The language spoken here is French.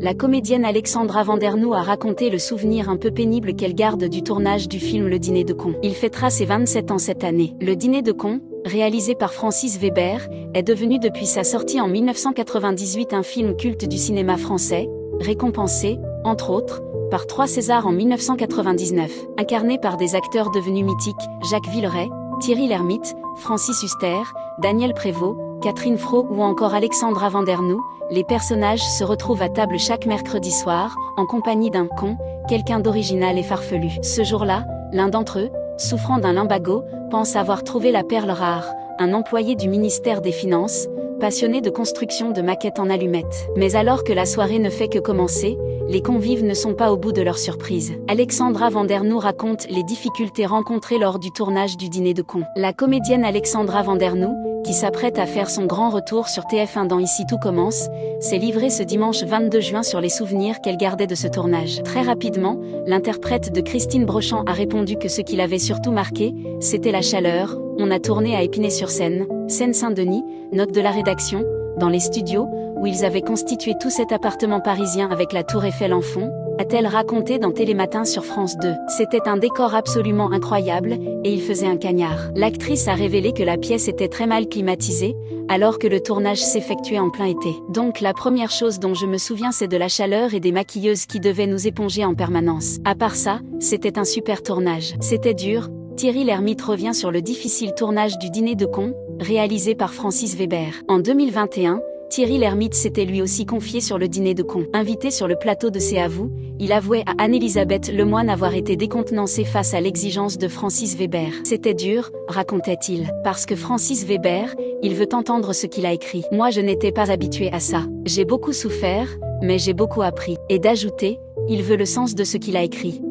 La comédienne Alexandra Vandernoux a raconté le souvenir un peu pénible qu'elle garde du tournage du film Le Dîner de cons. Il fêtera ses 27 ans cette année. Le Dîner de cons, réalisé par Francis Weber, est devenu depuis sa sortie en 1998 un film culte du cinéma français, récompensé, entre autres, par 3 Césars en 1999. Incarné par des acteurs devenus mythiques, Jacques Villeray, Thierry Lhermitte, Francis Huster, Daniel Prévost, Catherine Fro ou encore Alexandra Vandernoux, les personnages se retrouvent à table chaque mercredi soir, en compagnie d'un con, quelqu'un d'original et farfelu. Ce jour-là, l'un d'entre eux, souffrant d'un lumbago, pense avoir trouvé la perle rare, un employé du ministère des Finances, passionné de construction de maquettes en allumettes. Mais alors que la soirée ne fait que commencer, les convives ne sont pas au bout de leur surprise. Alexandra Vandernoux raconte les difficultés rencontrées lors du tournage du Dîner de cons. La comédienne Alexandra Vandernoux, qui s'apprête à faire son grand retour sur TF1 dans Ici tout commence, s'est livrée ce dimanche 22 juin sur les souvenirs qu'elle gardait de ce tournage. Très rapidement, l'interprète de Christine Brochand a répondu que ce qui l'avait surtout marqué, c'était la chaleur. On a tourné à Épinay-sur-Seine, Seine-Saint-Denis, note de la rédaction, dans les studios, où ils avaient constitué tout cet appartement parisien avec la tour Eiffel en fond, a-t-elle raconté dans Télématin sur France 2. C'était un décor absolument incroyable, et il faisait un cagnard. L'actrice a révélé que la pièce était très mal climatisée, alors que le tournage s'effectuait en plein été. Donc la première chose dont je me souviens c'est de la chaleur et des maquilleuses qui devaient nous éponger en permanence. À part ça, c'était un super tournage. C'était dur. Thierry Lhermitte revient sur le difficile tournage du Dîner de cons, réalisé par Francis Weber. En 2021, Thierry Lhermitte s'était lui aussi confié sur le Dîner de cons. Invité sur le plateau de C'est à vous, il avouait à Anne-Elisabeth Lemoine avoir été décontenancé face à l'exigence de Francis Weber. C'était dur, racontait-il, parce que Francis Weber, il veut entendre ce qu'il a écrit. Moi je n'étais pas habitué à ça. J'ai beaucoup souffert, mais j'ai beaucoup appris. Et d'ajouter, il veut le sens de ce qu'il a écrit.